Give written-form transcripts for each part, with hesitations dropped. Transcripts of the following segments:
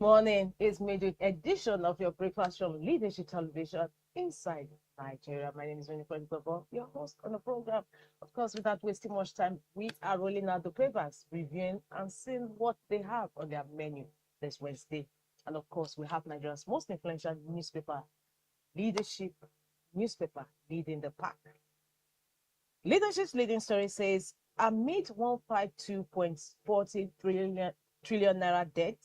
Morning is midweek edition of your breakfast from Leadership Television inside Nigeria. My name is N152.40trn, your host on the program. Of course, without wasting much time, we are rolling out the papers, reviewing and seeing what they have on their menu this Wednesday. And of course, we have Nigeria's most influential newspaper, Leadership newspaper, leading the pack. Leadership's leading story says, amid 152.40 trillion naira debt,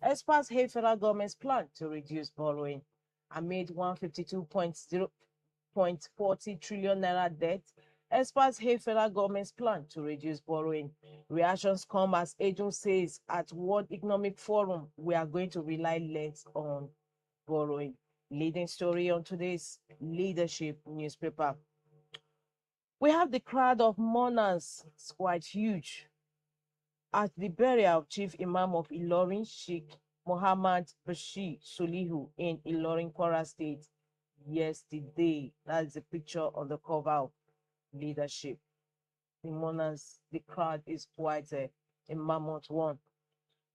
experts hail federal government's plan to reduce borrowing. Amid 152.40 trillion naira debt, experts hail federal government's plan to reduce borrowing. Reactions come as Ejun says at World Economic Forum, we are going to rely less on borrowing. Leading story on today's Leadership newspaper. We have the crowd of mourners, it's quite huge, at the burial of Chief Imam of Ilorin, Sheikh Muhammad Bashir Solihu in Ilorin, Kwara State yesterday. That's the picture on the cover of Leadership. The mourners, the crowd is quite a mammoth one.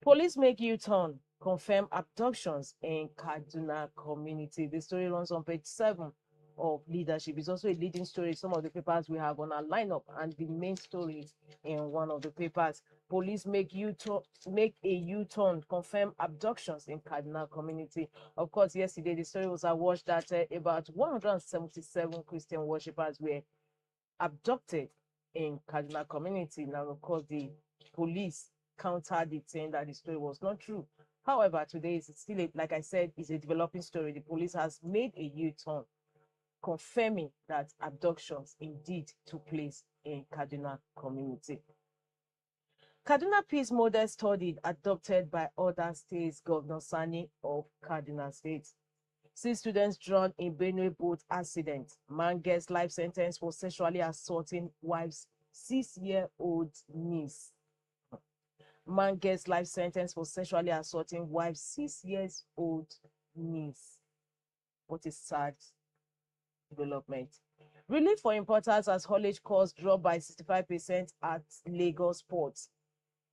Police make U-turn, confirm abductions in Kaduna community. The story runs on page 7 of Leadership. It's also a leading story. Some of the papers we have on our lineup, and the main story in one of the papers. Police make a U-turn, confirm abductions in Kaduna community. Of course, yesterday the story was awash that about 177 Christian worshippers were abducted in Kaduna community. Now, of course, the police countered it, saying that the story was not true. However, today is still, like I said, is a developing story. The police has made a U-turn, confirming that abductions indeed took place in Kaduna community. Kaduna Peace Model Study adopted by other states, Governor Sani of Kaduna State. 6 students drowned in Benue boat accident. Man gets life sentence for sexually assaulting wife's 6-year-old niece. Man gets life sentence for sexually assaulting wife's 6-year-old niece. What a sad development. Relief for importers as haulage costs drop by 65% at Lagos ports.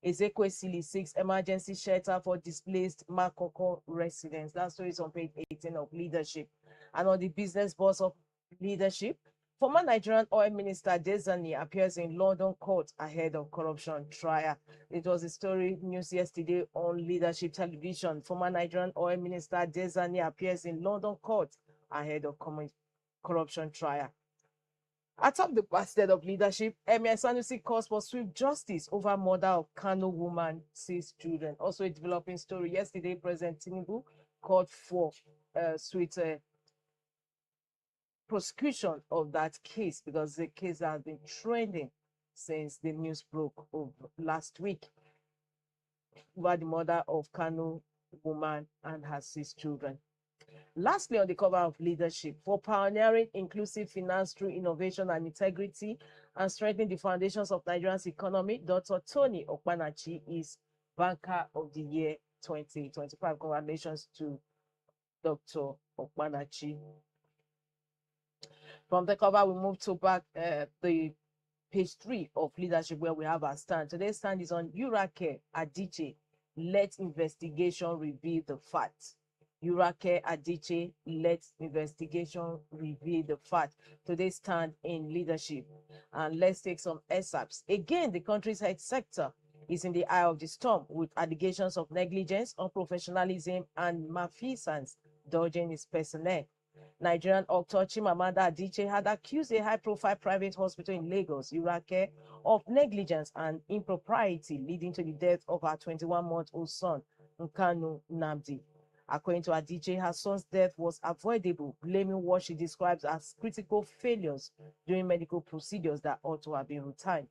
Ezekwesili seeks emergency shelter for displaced Makoko residents. That story is on page 18 of Leadership. And on the business boss of Leadership, former Nigerian oil minister Dezani appears in London court ahead of corruption trial. It was a story news yesterday on Leadership Television. Former Nigerian oil minister Dezani appears in London court ahead of corruption trial. Atop the basket of Leadership, Emir Sanusi calls for swift justice over murder of Kano woman, 6 children. Also a developing story. Yesterday, President Tinubu called for swift prosecution of that case because the case has been trending since the news broke of last week over the murder of Kano woman and her 6 children. Lastly, on the cover of Leadership, for pioneering inclusive finance through innovation and integrity and strengthening the foundations of Nigeria's economy, Dr. Tony Okpanachi is Banker of the Year 2025. Congratulations to Dr. Okpanachi. From the cover, we move to back the page 3 of Leadership, where we have our stand. Today's stand is on Urake Adiche. Let investigation reveal the facts. Urake Adiche, let investigation reveal the fact. Today's stand in Leadership. And let's take some excerpts. Again, the country's health sector is in the eye of the storm with allegations of negligence, unprofessionalism, and malfeasance dodging its personnel. Nigerian doctor Chimamanda Adichie had accused a high-profile private hospital in Lagos, Urake, of negligence and impropriety, leading to the death of her 21-month-old son, Nkanu Nnamdi. According to Adichie, her son's death was avoidable, blaming what she describes as critical failures during medical procedures that ought to have been routine.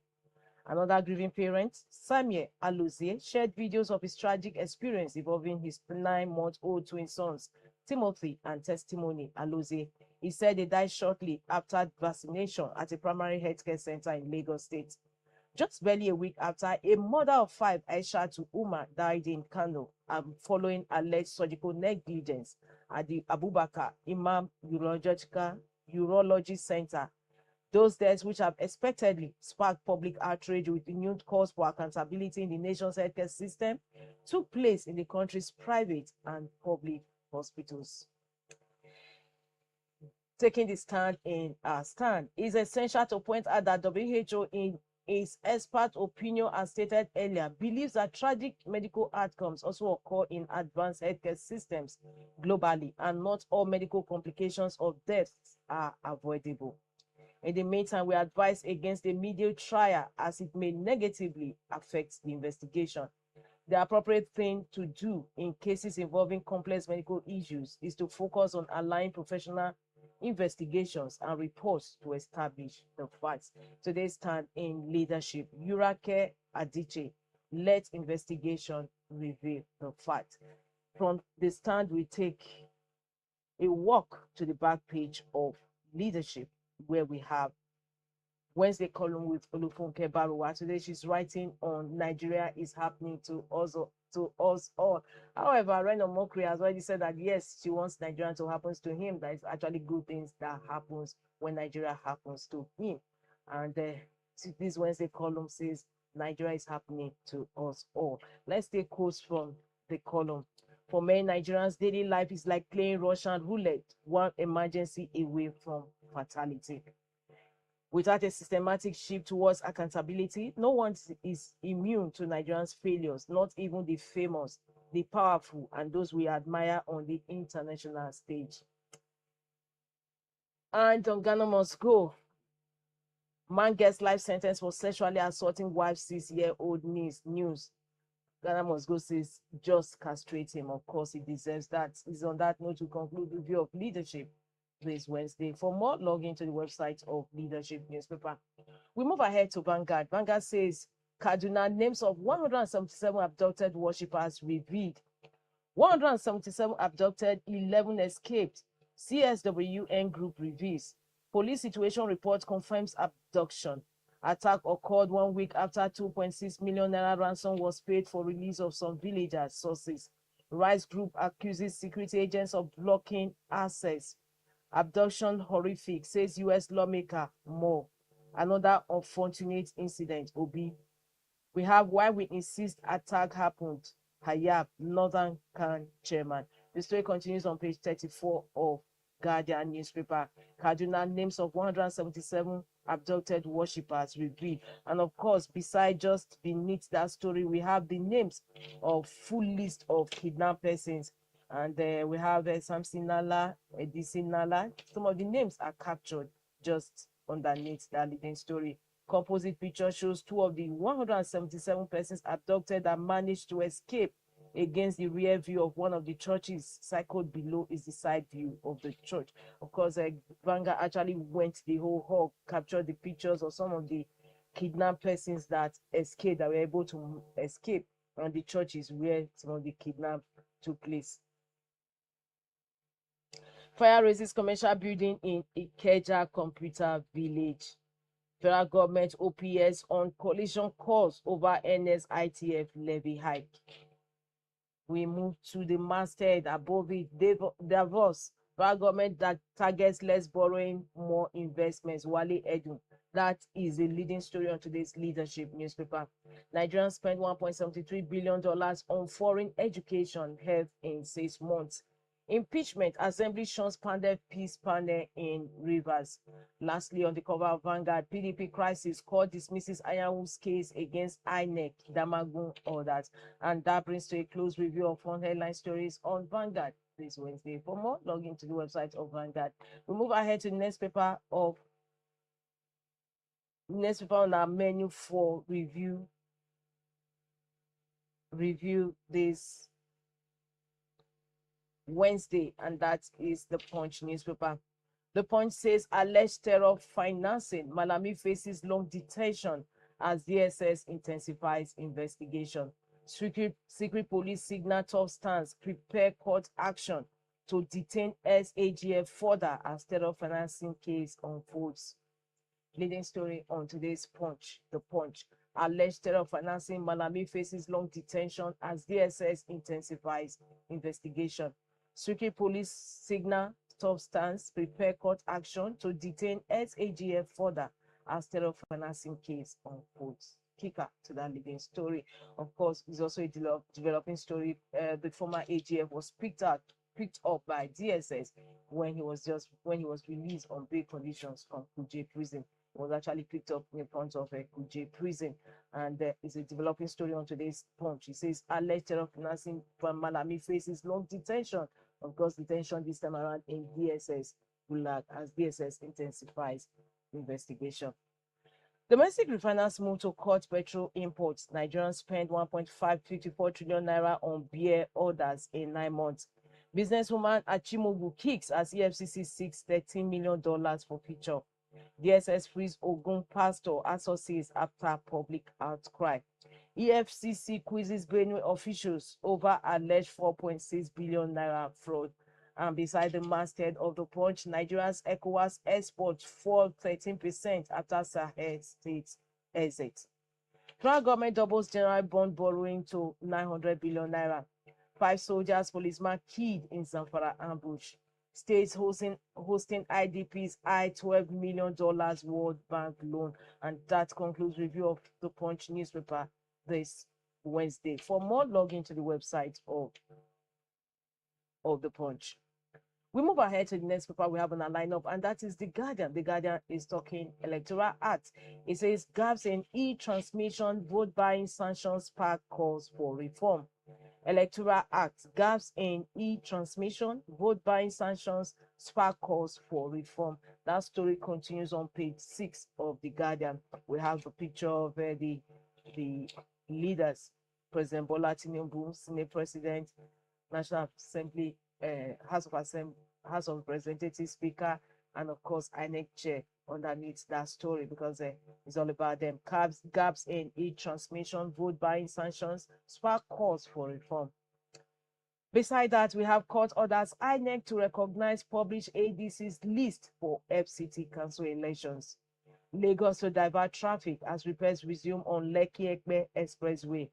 Another grieving parent, Samuel Aluzie, shared videos of his tragic experience involving his 9-month-old twin sons, Timothy and Testimony Aluzie. He said they died shortly after vaccination at a primary healthcare center in Lagos State. Just barely a week after, a mother of 5, Aishatu Umar, died in Kano following alleged surgical negligence at the Abubakar Imam Urology Center Those deaths, which have expectedly sparked public outrage with renewed calls for accountability in the nation's healthcare system, took place in the country's private and public hospitals. Taking the stand in our stand, it is essential to point out that WHO, in its expert opinion, as stated earlier, believes that tragic medical outcomes also occur in advanced healthcare systems globally, and not all medical complications of deaths are avoidable. In the meantime, we advise against a media trial, as it may negatively affect the investigation. The appropriate thing to do in cases involving complex medical issues is to focus on allowing professional investigations and reports to establish the facts. Today's stand in leadership, Yurake Adichie, let investigation reveal the fact. From the stand, we take a walk to the back page of leadership, where we have Wednesday column with Olufunke Baruwa. Today she's writing on Nigeria is happening to us all. However, Reno Mokri has already said that yes, she wants Nigeria to happen to him. That is actually good things that happens when Nigeria happens to him. And this Wednesday column says Nigeria is happening to us all. Let's take quotes from the column. For many Nigerians, daily life is like playing Russian roulette, one emergency away from fatality. Without a systematic shift towards accountability, no one is immune to Nigerians' failures, not even the famous, the powerful, and those we admire on the international stage. And Ghana must go. Man gets life sentence for sexually assaulting wife 6-year-old news. Ghana must go says just castrate him. Of course, he deserves that. It's on that note to conclude the review of leadership this Wednesday. For more, log into the website of Leadership newspaper. We move ahead to Vanguard. Vanguard says Kaduna names of 177 abducted worshippers revealed. 177 abducted, 11 escaped. CSWN group reveals. Police situation report confirms abduction. Attack occurred 1 week after 2.6 million naira ransom was paid for release of some villagers, sources. Rice group accuses security agents of blocking access. Abduction horrific, says US lawmaker more. Another unfortunate incident, Obi. We have why we insist attack happened. Hayab, Northern Can chairman. The story continues on page 34 of Guardian newspaper. Kaduna names of 177 abducted worshippers revealed. And of course, beside just beneath that story, we have the names of full list of kidnapped persons. And we have Samson Nala, Edisi Nala. Some of the names are captured just underneath that leading story. Composite picture shows 2 of the 177 persons abducted that managed to escape against the rear view of one of the churches. Cycled below is the side view of the church. Of course, Vanguard actually went the whole hog, captured the pictures of some of the kidnapped persons that escaped, that were able to escape, and the churches where some of the kidnapped took place. Fire raises commercial building in Ikeja Computer Village. Federal government OPS on collision costs over NSITF levy hike. We move to the masthead above it. Davos. Federal government that targets less borrowing, more investments. Wale Edun. That is the leading story on today's leadership newspaper. Nigerians spent $1.73 billion on foreign education health in 6 months. Impeachment, Assembly shuns panel peace panel in Rivers. Lastly, on the cover of Vanguard, PDP crisis, court dismisses Ayahu's case against INEC, Damagun orders. And that brings to a close review of front headline stories on Vanguard this Wednesday. For more, log into the website of Vanguard. We move ahead to the next paper on our menu for review this Wednesday, and that is the Punch newspaper. The Punch says alleged terror financing. Malami faces long detention as DSS intensifies investigation. Secret police signal tough stance, prepare court action to detain SAGF further as terror financing case unfolds. Leading story on today's Punch, the Punch. Alleged terror financing. Malami faces long detention as DSS intensifies investigation. Secret police signal tough stance, prepare court action to detain SAGF further as terror financing case unfolds. Kicker to that leading story. Of course, it's also a developing story. The former AGF was picked up by DSS when he was released on bail conditions from Kuje prison. He was actually picked up in front of Kuje prison, and it's a developing story on today's Punch. He says alleged terror financing from Malami faces long detention. Of course, detention this time around in DSS Gulag as DSS intensifies investigation. Domestic refiners move to cut petrol imports. Nigerians spend 1.554 trillion naira on beer orders in 9 months. Businesswoman Achimogu kicks as EFCC seeks $13 million for future. DSS frees Ogun pastor associates after public outcry. EFCC quizzes Benue officials over alleged 4.6 billion naira fraud. And beside the masthead of the Punch, Nigeria's ECOWAS exports fall 13% after Sahel states exit. Federal government doubles general bond borrowing to 900 billion naira. 5 soldiers, policemen killed in Zamfara ambush. States hosting IDPs $12 million World Bank loan. And that concludes review of the Punch newspaper this Wednesday. For more, log into the website of the Punch. We move ahead to the next paper we have on our lineup, and that is The Guardian. The Guardian is talking Electoral Act. It says gaps in e-transmission, vote buying sanctions spark calls for reform. Electoral Act, gaps in e-transmission, vote buying sanctions spark calls for reform. That story continues on page 6 of The Guardian. We have a picture of the leaders, President Bola Tinubu, Senate President, National Assembly, House of Representatives Speaker, and of course INEC Chair underneath that story, because it's all about them. Gaps in e-transmission, vote buying sanctions spark calls for reform. Beside that, we have court orders INEC to recognize published ADC's list for FCT council elections. Lagos to divert traffic as repairs resume on Lekki-Ekpe Expressway.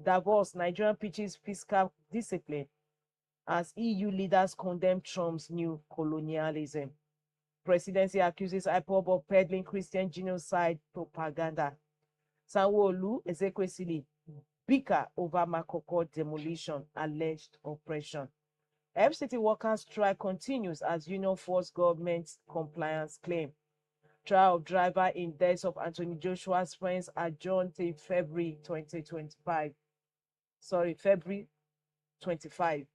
Davos, Nigerian pitches fiscal discipline as EU leaders condemn Trump's new colonialism. Presidency accuses IPOB of peddling Christian genocide propaganda. Sanwo-Olu, Ezekwesili, bicker over Makoko demolition, alleged oppression. FCT workers' strike continues as union force government compliance claim. Trial of driver in death of Anthony Joshua's friends adjourned till February 2025. February 25.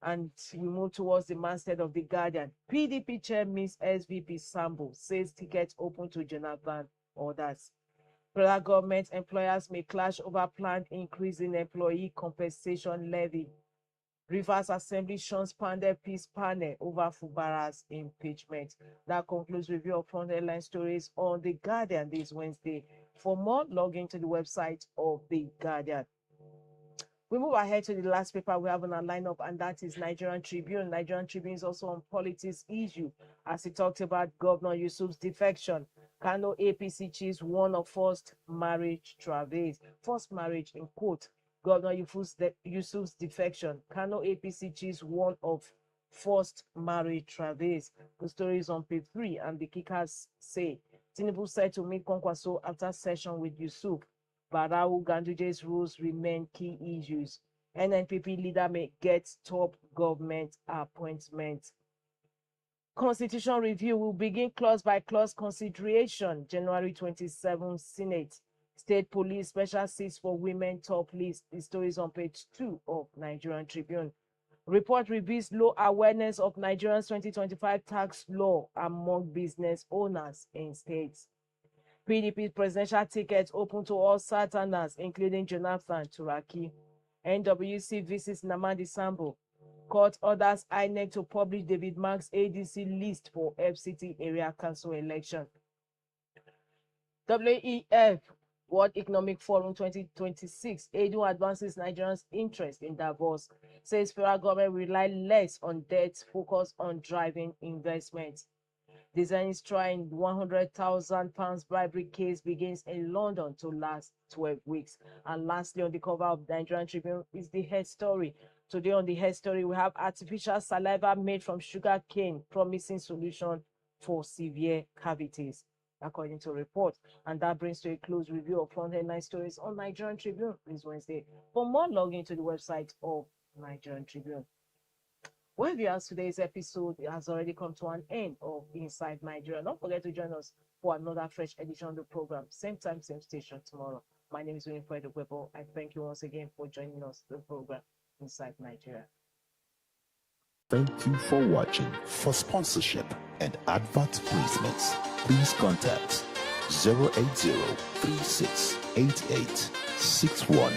And we move towards the masthead of The Guardian. PDP chair Miss SVP Sambo says tickets open to Jonathan orders. Federal government employers may clash over planned increase in employee compensation levy. Rivers Assembly shuns Pandey Peace Panel over Fubara's impeachment. That concludes review of front headline stories on The Guardian this Wednesday. For more, log into the website of The Guardian. We move ahead to the last paper we have on our lineup, and that is Nigerian Tribune. Nigerian Tribune is also on politics issue as he talked about Governor Yusuf's defection. Kano APC chiefs warn of forced marriage travails. Forced marriage in quote. Governor Yusuf's defection. Kano APC chiefs warn of forced marriage travails. The story is on page 3, and the kickers say Tinubu said to meet Kwankwaso after session with Yusuf. Barau Ganduje's rules remain key issues. NNPP leader may get top government appointment. Constitution review will begin clause by clause consideration. January 27 Senate. State Police special seats for women top list. The story is on page 2 of Nigerian Tribune. Report reveals low awareness of Nigeria's 2025 tax law among business owners in states. PDP presidential tickets open to all Southerners, including Jonathan Turaki. NWC visits Namadi Sambo. Court orders INEC to publish David Mark's ADC list for FCT area council election. WEF, World Economic Forum 2026, ADU advances Nigerians' interest in Davos, says federal government rely less on debt, focus on driving investment. Design trying £100,000 bribery case begins in London to last 12 weeks. And lastly, on the cover of the Nigerian Tribune is the head story Today on the Health Story, we have artificial saliva made from sugar cane, promising solution for severe cavities, according to reports. And that brings to a close review of front headline stories on Nigerian Tribune this Wednesday. For more, log into the website of Nigerian Tribune. Well, viewers, today's episode has already come to an end of Inside Nigeria. Don't forget to join us for another fresh edition of the program. Same time, same station tomorrow. My name is Winifred Webo. I thank you once again for joining us in the program Inside Nigeria. Thank you for watching. For sponsorship and advert placements, please contact 080 3688 61